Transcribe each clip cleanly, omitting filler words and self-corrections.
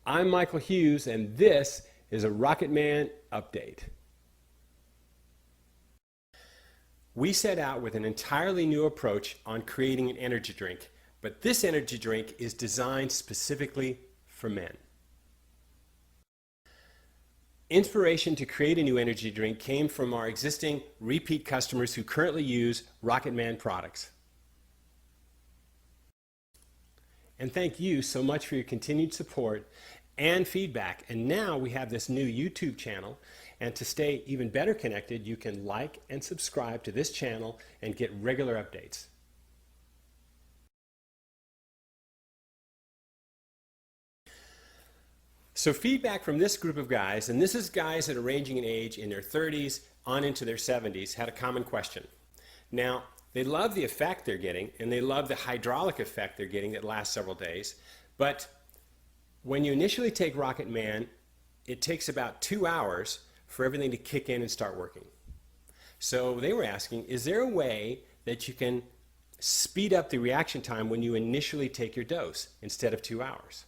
I'm Michael Hughes, and this is a Rocket Man update. We set out with an entirely new approach on creating an energy drink, but this energy drink is designed specifically for men. Inspiration to create a new energy drink came from our existing repeat customers who currently use Rocket Man products. And thank you so much for your continued support and feedback. And now we have this new YouTube channel, and to stay even better connected, you can like and subscribe to this channel and get regular updates. So feedback from this group of guys, and this is guys that are ranging in age in their 30s on into their 70s, had a common question. Now, they love the effect they're getting, and they love the hydraulic effect they're getting that lasts several days. But when you initially take Rocket Man, it takes about 2 hours for everything to kick in and start working. So they were asking, is there a way that you can speed up the reaction time when you initially take your dose instead of 2 hours?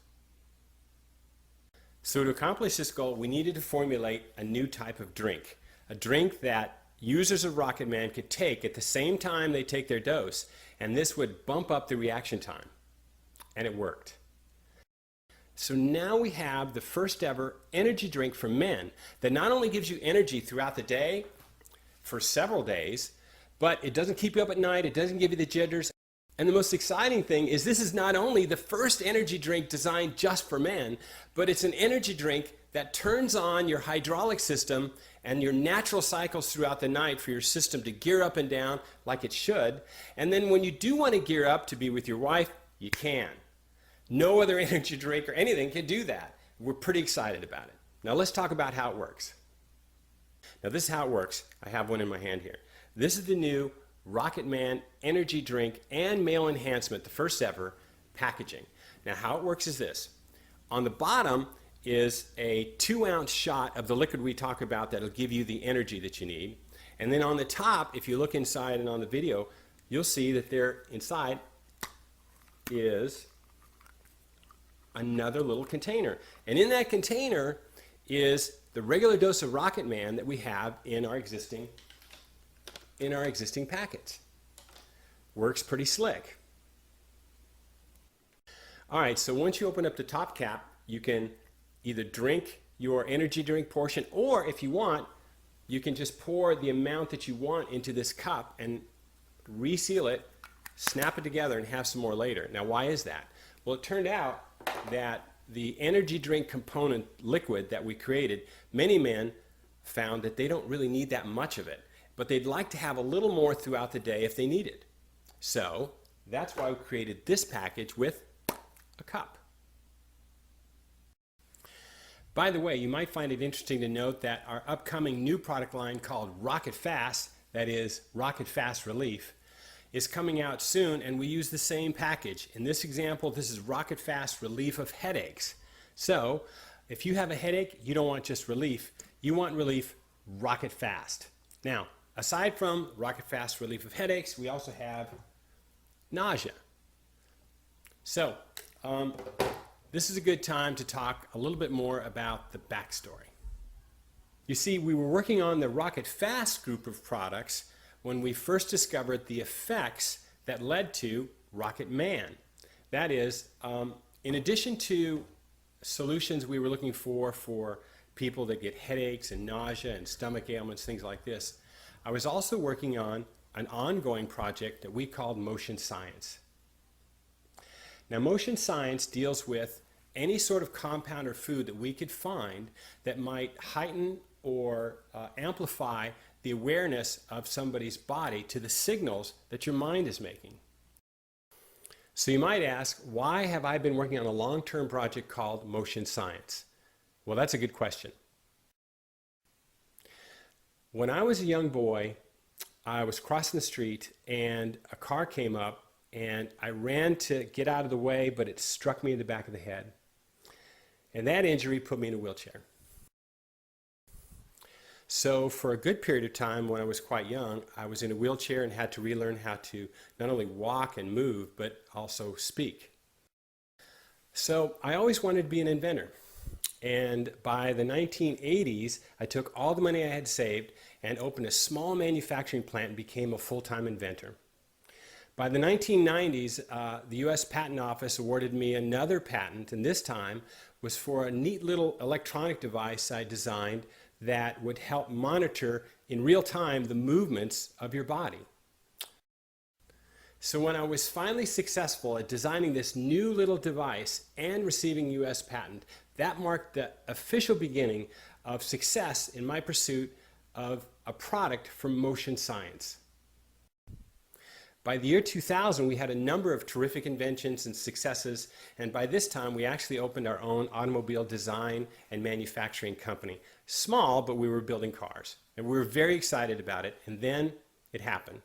So to accomplish this goal, we needed to formulate a new type of drink, a drink that users of Rocket Man could take at the same time they take their dose, and this would bump up the reaction time. And it worked. So now we have the first ever energy drink for men that not only gives you energy throughout the day for several days, but it doesn't keep you up at night, it doesn't give you the jitters. And the most exciting thing is this is not only the first energy drink designed just for men, but it's an energy drink that turns on your hydraulic system and your natural cycles throughout the night for your system to gear up and down like it should. And then when you do want to gear up to be with your wife, you can. No other energy drink or anything can do that. We're pretty excited about it. Now let's talk about how it works. Now this is how it works. I have one in my hand here. This is the new Rocket Man energy drink and male enhancement, the first ever packaging. Now how it works is this. On the bottom is a 2-ounce shot of the liquid we talk about that'll give you the energy that you need. And then on the top, if you look inside and on the video, you'll see that there inside is another little container. And in that container is the regular dose of Rocket Man that we have in our existing packets. Works pretty slick. All right, so once you open up the top cap, you can either drink your energy drink portion, or if you want, you can just pour the amount that you want into this cup and reseal it, snap it together, and have some more later. Now, why is that? Well, it turned out that the energy drink component liquid that we created, many men found that they don't really need that much of it, but they'd like to have a little more throughout the day if they need it. So that's why we created this package with a cup. By the way, you might find it interesting to note that our upcoming new product line called Rocket Fast, that is Rocket Fast Relief, is coming out soon, and we use the same package. In this example, this is Rocket Fast Relief of Headaches. So if you have a headache, you don't want just relief, you want relief Rocket Fast. Now, aside from Rocket Fast Relief of Headaches, we also have nausea. So this is a good time to talk a little bit more about the backstory. You see, we were working on the Rocket Fast group of products when we first discovered the effects that led to Rocket Man. That is, in addition to solutions we were looking for people that get headaches and nausea and stomach ailments, things like this, I was also working on an ongoing project that we called Motion Science. Now, Motion Science deals with any sort of compound or food that we could find that might heighten or amplify the awareness of somebody's body to the signals that your mind is making. So you might ask, why have I been working on a long-term project called Motion Science? Well, that's a good question. When I was a young boy, I was crossing the street and a car came up, and I ran to get out of the way, but it struck me in the back of the head. And that injury put me in a wheelchair. So for a good period of time when I was quite young, I was in a wheelchair and had to relearn how to not only walk and move, but also speak. So I always wanted to be an inventor. And by the 1980s, I took all the money I had saved and opened a small manufacturing plant and became a full-time inventor. By the 1990s, the US Patent Office awarded me another patent, and this time was for a neat little electronic device I designed that would help monitor in real time the movements of your body. So when I was finally successful at designing this new little device and receiving US patent, that marked the official beginning of success in my pursuit of a product from motion science. By the year 2000, we had a number of terrific inventions and successes, and by this time we actually opened our own automobile design and manufacturing company. Small, but we were building cars, and we were very excited about it, and then it happened.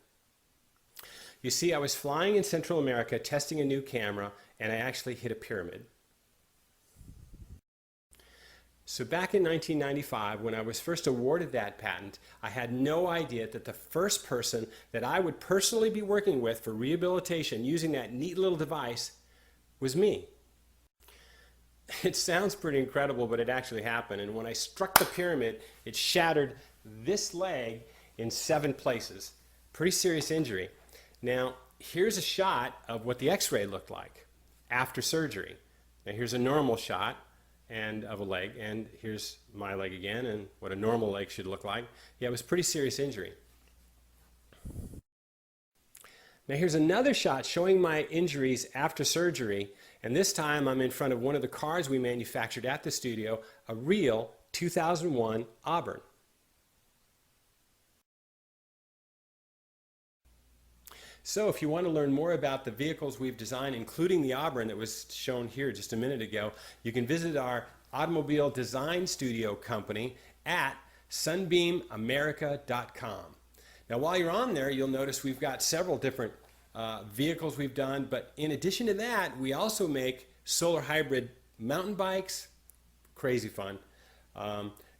You see, I was flying in Central America testing a new camera, and I actually hit a pyramid. So back in 1995, when I was first awarded that patent, I had no idea that the first person that I would personally be working with for rehabilitation using that neat little device was me. It sounds pretty incredible, but it actually happened. And when I struck the pyramid, it shattered this leg in 7 places. Pretty serious injury. Now, here's a shot of what the x-ray looked like after surgery. Now, here's a normal shot of a leg, and here's my leg again and what a normal leg should look like. Yeah, it was pretty serious injury. Now here's another shot showing my injuries after surgery, and this time I'm in front of one of the cars we manufactured at the studio, a real 2001 Auburn. So if you want to learn more about the vehicles we've designed, including the Auburn that was shown here just a minute ago, you can visit our automobile design studio company at sunbeamamerica.com. Now while you're on there, you'll notice we've got several different vehicles we've done, but in addition to that, we also make solar hybrid mountain bikes, crazy fun,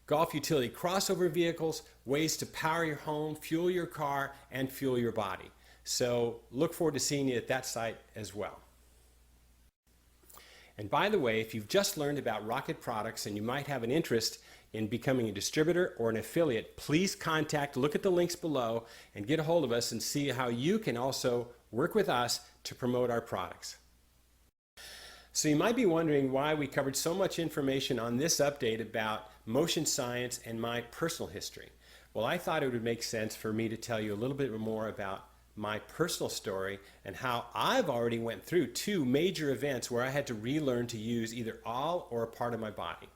golf utility crossover vehicles, ways to power your home, fuel your car, and fuel your body. So look forward to seeing you at that site as well. And by the way, if you've just learned about Rocket products and you might have an interest in becoming a distributor or an affiliate, please look at the links below and get a hold of us and see how you can also work with us to promote our products. So you might be wondering why we covered so much information on this update about motion science and my personal history. Well, I thought it would make sense for me to tell you a little bit more about my personal story and how I've already went through 2 major events where I had to relearn to use either all or a part of my body.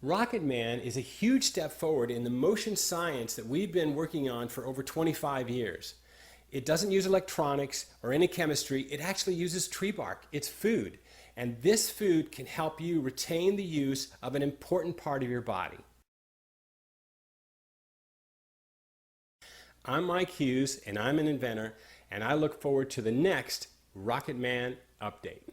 Rocket Man is a huge step forward in the motion science that we've been working on for over 25 years. It doesn't use electronics or any chemistry. It actually uses tree bark. It's food. And this food can help you retain the use of an important part of your body. I'm Mike Hughes, and I'm an inventor, and I look forward to the next Rocket Man update.